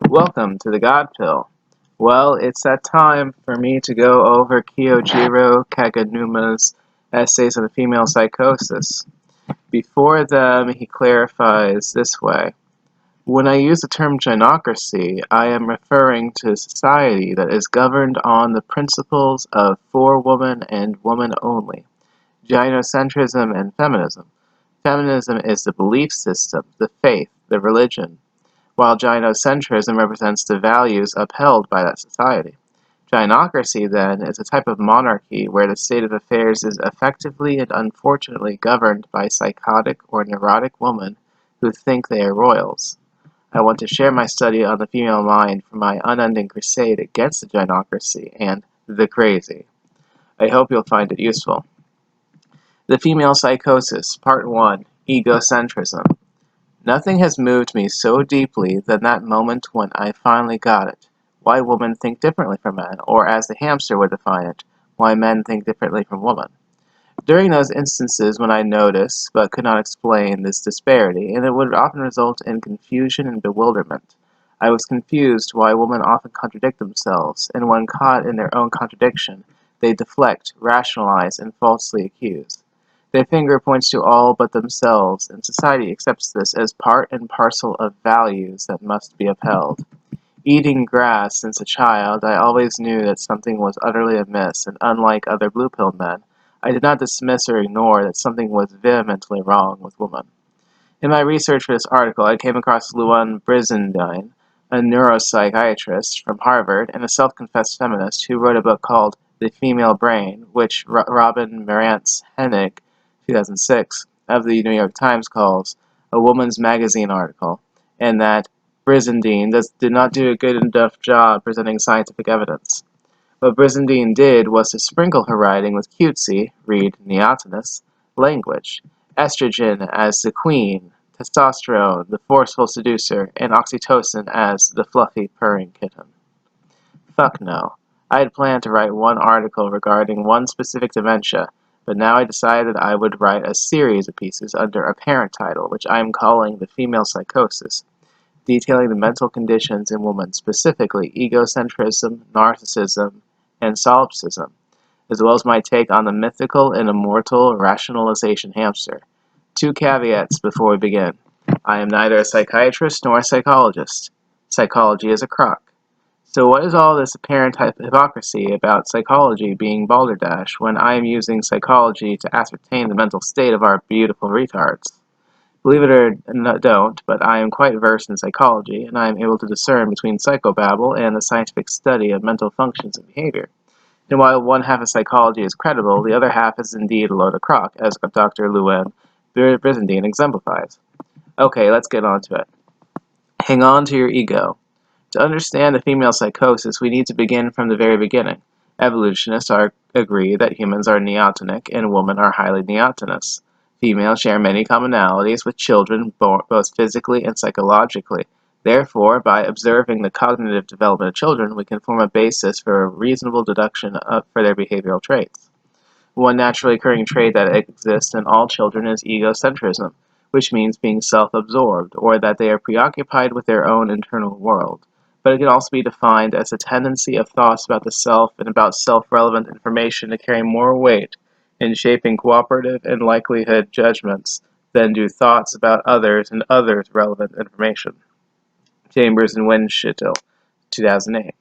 Welcome to the God Pill. Well, it's that time for me to go over Kyojiro Kaganuma's essays on the female psychosis. Before them, he clarifies this way. When I use the term gynocracy, I am referring to a society that is governed on the principles of for woman and woman only, gynocentrism and feminism. Feminism is the belief system, the faith, the religion, while gynocentrism represents the values upheld by that society. Gynocracy, then, is a type of monarchy where the state of affairs is effectively and unfortunately governed by psychotic or neurotic women who think they are royals. I want to share my study on the female mind from my unending crusade against the gynocracy and the crazy. I hope you'll find it useful. The Female Psychosis, Part 1, Egocentrism. Nothing has moved me so deeply than that moment when I finally got it. Why women think differently from men, or as the hamster would define it, why men think differently from women. During those instances when I noticed, but could not explain, this disparity, and it would often result in confusion and bewilderment. I was confused why women often contradict themselves, and when caught in their own contradiction, they deflect, rationalize, and falsely accuse. Their finger points to all but themselves, and society accepts this as part and parcel of values that must be upheld. Eating grass since a child, I always knew that something was utterly amiss, and unlike other blue-pill men, I did not dismiss or ignore that something was vehemently wrong with women. In my research for this article, I came across Luan Brizendine, a neuropsychiatrist from Harvard and a self-confessed feminist who wrote a book called The Female Brain, which Robin Marantz Hennig, 2006, of the New York Times calls a woman's magazine article, and that Brizendine did not do a good enough job presenting scientific evidence. What Brizendine did was to sprinkle her writing with cutesy, read neotenous, language, estrogen as the queen, testosterone, the forceful seducer, and oxytocin as the fluffy purring kitten. Fuck no. I had planned to write one article regarding one specific dementia, but now I decided I would write a series of pieces under a parent title, which I am calling The Female Psychosis, detailing the mental conditions in women, specifically egocentrism, narcissism, and solipsism, as well as my take on the mythical and immortal rationalization hamster. Two caveats before we begin. I am neither a psychiatrist nor a psychologist. Psychology is a crock. So what is all this apparent hypocrisy about psychology being balderdash when I am using psychology to ascertain the mental state of our beautiful retards? Believe it or don't, but I am quite versed in psychology, and I am able to discern between psychobabble and the scientific study of mental functions and behavior. And while one half of psychology is credible, the other half is indeed a load of crock, as Dr. Luan Brizendine exemplifies. Okay, let's get on to it. Hang on to your ego. To understand the female psychosis, we need to begin from the very beginning. Evolutionists agree that humans are neotenic and women are highly neotenous. Females share many commonalities with children, both physically and psychologically. Therefore, by observing the cognitive development of children, we can form a basis for a reasonable deduction for their behavioral traits. One naturally occurring trait that exists in all children is egocentrism, which means being self-absorbed, or that they are preoccupied with their own internal world. But it can also be defined as a tendency of thoughts about the self and about self-relevant information to carry more weight in shaping cooperative and likelihood judgments than do thoughts about others and others' relevant information. Chambers and Winchittle, 2008.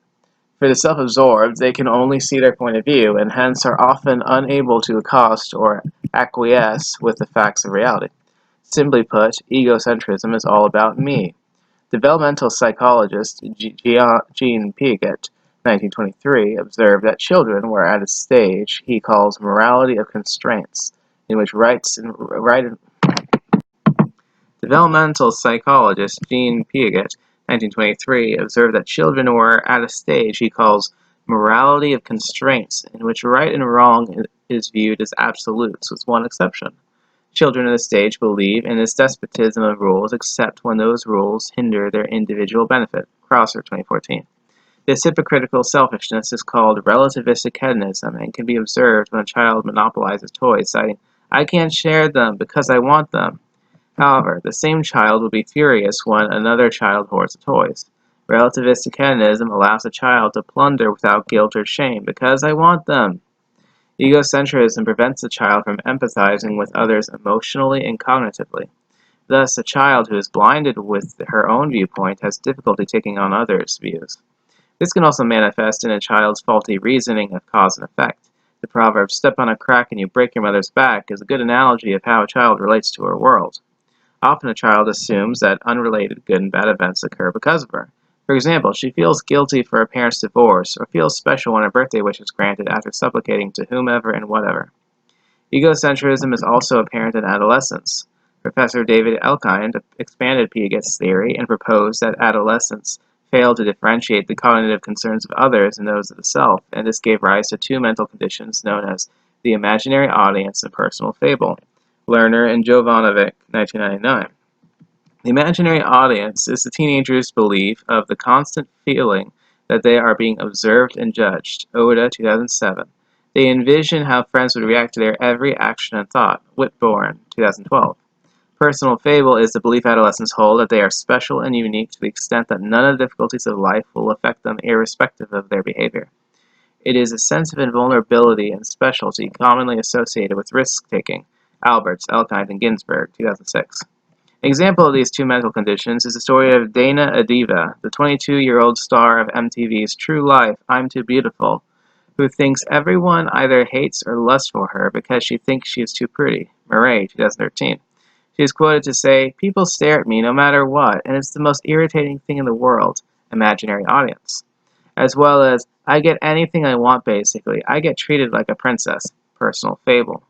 For the self-absorbed, they can only see their point of view, and hence are often unable to accost or acquiesce with the facts of reality. Simply put, egocentrism is all about me. Developmental psychologist Jean Piaget, 1923, observed that children were at a stage he calls morality of constraints, in which Developmental psychologist Jean Piaget, 1923, observed that children were at a stage he calls morality of constraints, in which right and wrong is viewed as absolutes, with one exception. Children at this stage believe in this despotism of rules except when those rules hinder their individual benefit. Crosser, 2014. This hypocritical selfishness is called relativistic hedonism and can be observed when a child monopolizes toys, citing, "I can't share them because I want them." However, the same child will be furious when another child hoards the toys. Relativistic hedonism allows a child to plunder without guilt or shame because I want them. Egocentrism prevents the child from empathizing with others emotionally and cognitively. Thus, a child who is blinded with her own viewpoint has difficulty taking on others' views. This can also manifest in a child's faulty reasoning of cause and effect. The proverb, "Step on a crack and you break your mother's back," is a good analogy of how a child relates to her world. Often a child assumes that unrelated good and bad events occur because of her. For example, she feels guilty for her parents' divorce, or feels special when her birthday wish is granted after supplicating to whomever and whatever. Egocentrism is also apparent in adolescence. Professor David Elkind expanded Piaget's theory and proposed that adolescents fail to differentiate the cognitive concerns of others and those of the self, and this gave rise to two mental conditions known as the imaginary audience and personal fable. Lerner and Jovanovic, 1999. The imaginary audience is the teenager's belief of the constant feeling that they are being observed and judged. Oda, 2007. They envision how friends would react to their every action and thought. Whitbourne, 2012. Personal fable is the belief adolescents hold that they are special and unique to the extent that none of the difficulties of life will affect them irrespective of their behavior. It is a sense of invulnerability and specialty commonly associated with risk-taking. Alberts, Elkind, and Ginsberg, 2006. An example of these two mental conditions is the story of Dana Adiva, the 22-year-old star of MTV's True Life, I'm Too Beautiful, who thinks everyone either hates or lusts for her because she thinks she is too pretty. Murray, 2013. She is quoted to say, "People stare at me no matter what, and it's the most irritating thing in the world." Imaginary audience. As well as, "I get anything I want basically. I get treated like a princess." Personal fable.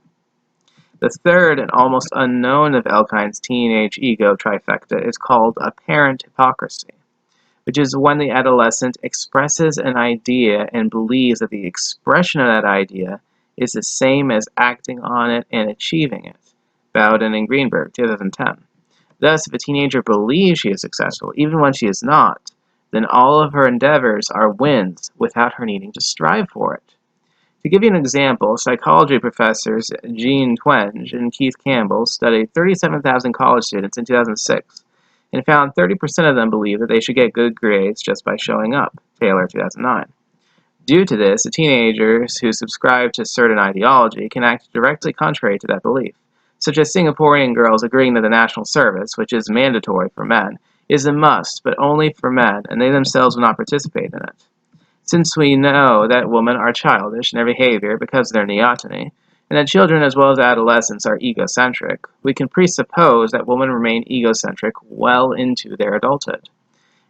The third and almost unknown of Elkind's teenage ego trifecta is called apparent hypocrisy, which is when the adolescent expresses an idea and believes that the expression of that idea is the same as acting on it and achieving it. Bowden and Greenberg, 2010. Thus, if a teenager believes she is successful, even when she is not, then all of her endeavors are wins without her needing to strive for it. To give you an example, psychology professors Jean Twenge and Keith Campbell studied 37,000 college students in 2006 and found 30% of them believe that they should get good grades just by showing up. Taylor, 2009. Due to this, the teenagers who subscribe to certain ideology can act directly contrary to that belief, such as Singaporean girls agreeing that the national service, which is mandatory for men, is a must, but only for men, and they themselves will not participate in it. Since we know that women are childish in their behavior because of their neoteny, and that children as well as adolescents are egocentric, we can presuppose that women remain egocentric well into their adulthood.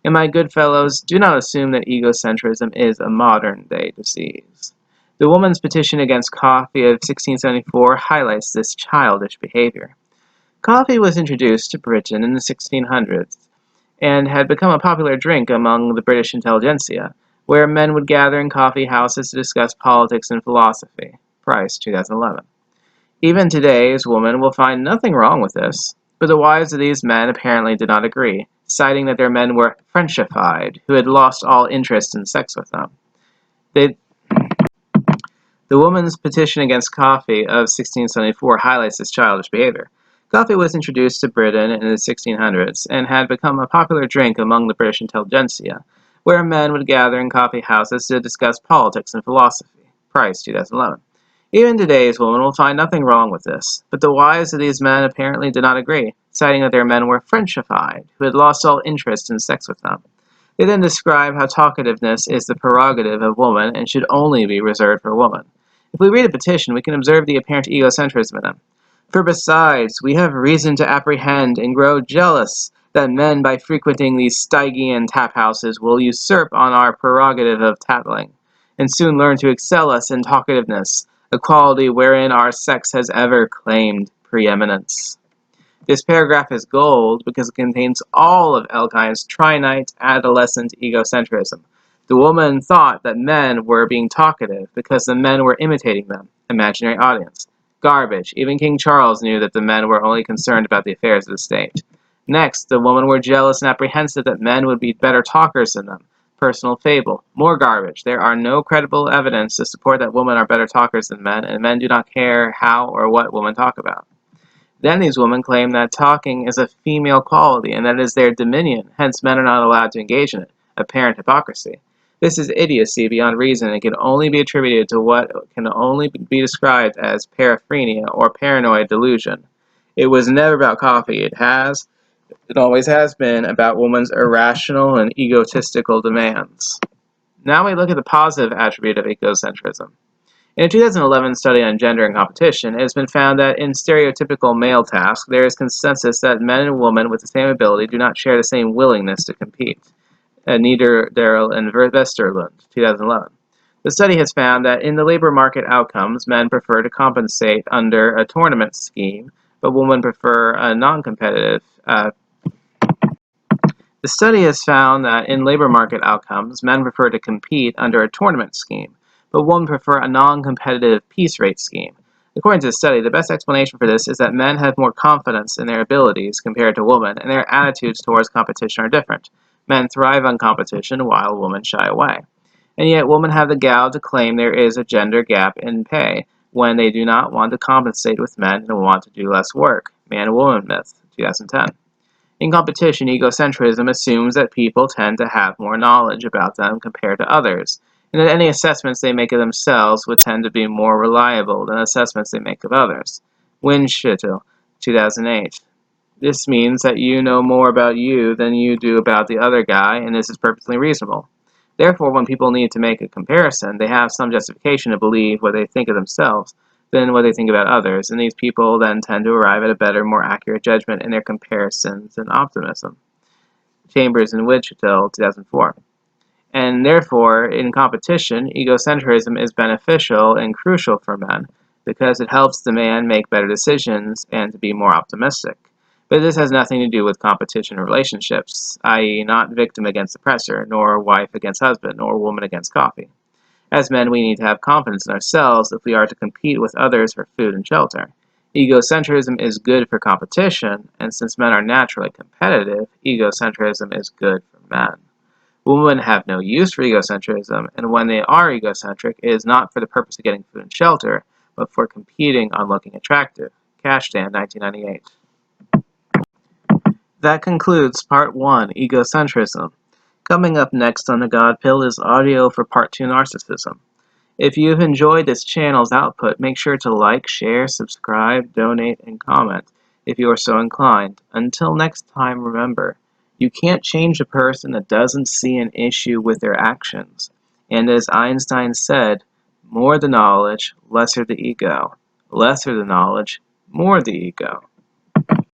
And my good fellows, do not assume that egocentrism is a modern-day disease. The Woman's Petition Against Coffee of 1674 highlights this childish behavior. Coffee was introduced to Britain in the 1600s and had become a popular drink among the British intelligentsia, where men would gather in coffee houses to discuss politics and philosophy. Price, 2011. Even today's women will find nothing wrong with this, but the wives of these men apparently did not agree, citing that their men were Frenchified, who had lost all interest in sex with them. The Woman's Petition Against Coffee of 1674 highlights this childish behavior. Coffee was introduced to Britain in the 1600s and had become a popular drink among the British intelligentsia, where men would gather in coffee houses to discuss politics and philosophy. Price, 2011. Even today's women will find nothing wrong with this, but the wives of these men apparently did not agree, citing that their men were Frenchified, who had lost all interest in sex with them. They then describe how talkativeness is the prerogative of woman and should only be reserved for woman. If we read a petition, we can observe the apparent egocentrism in them. For besides, we have reason to apprehend and grow jealous that men, by frequenting these Stygian tap-houses, will usurp on our prerogative of tattling, and soon learn to excel us in talkativeness, a quality wherein our sex has ever claimed preeminence. This paragraph is gold because it contains all of Elkind's trinite adolescent egocentrism. The woman thought that men were being talkative because the men were imitating them. Imaginary audience. Garbage. Even King Charles knew that the men were only concerned about the affairs of the state. Next, the women were jealous and apprehensive that men would be better talkers than them. Personal fable. More garbage. There are no credible evidence to support that women are better talkers than men, and men do not care how or what women talk about. Then these women claim that talking is a female quality and that it is their dominion, hence men are not allowed to engage in it. apparent hypocrisy. This is idiocy beyond reason and can only be attributed to what can only be described as paraphrenia or paranoid delusion. It was never about coffee. It always has been about women's irrational and egotistical demands. Now we look at the positive attribute of egocentrism. In a 2011 study on gender and competition, it has been found that in stereotypical male tasks, there is consensus that men and women with the same ability do not share the same willingness to compete. Niederdahl and Westerlund, 2011. The study has found that in the labor market outcomes, men prefer to compensate under a tournament scheme, but women prefer a non-competitive. The study has found that in labor market outcomes, men prefer to compete under a tournament scheme, but women prefer a non-competitive piece rate scheme. According to the study, the best explanation for this is that men have more confidence in their abilities compared to women, and their attitudes towards competition are different. Men thrive on competition, while women shy away. And yet, women have the gall to claim there is a gender gap in pay when they do not want to compensate with men and want to do less work. Man and Woman Myth, 2010. In competition, egocentrism assumes that people tend to have more knowledge about them compared to others, and that any assessments they make of themselves would tend to be more reliable than assessments they make of others. Winschittel, 2008. This means that you know more about you than you do about the other guy, and this is perfectly reasonable. Therefore, when people need to make a comparison, they have some justification to believe what they think of themselves than what they think about others, and these people then tend to arrive at a better, more accurate judgment in their comparisons and optimism. Chambers and Wichita, 2004. And therefore, in competition, egocentrism is beneficial and crucial for men because it helps the man make better decisions and to be more optimistic. But this has nothing to do with competition relationships, i.e. not victim against oppressor, nor wife against husband, nor woman against coffee. As men, we need to have confidence in ourselves if we are to compete with others for food and shelter. Egocentrism is good for competition, and since men are naturally competitive, egocentrism is good for men. Women have no use for egocentrism, and when they are egocentric, it is not for the purpose of getting food and shelter, but for competing on looking attractive. Cashdan, 1998. That concludes Part 1, Egocentrism. Coming up next on the God Pill is audio for Part 2, Narcissism. If you've enjoyed this channel's output, make sure to like, share, subscribe, donate, and comment if you are so inclined. Until next time, remember, you can't change a person that doesn't see an issue with their actions. And as Einstein said, more the knowledge, lesser the ego. Lesser the knowledge, more the ego.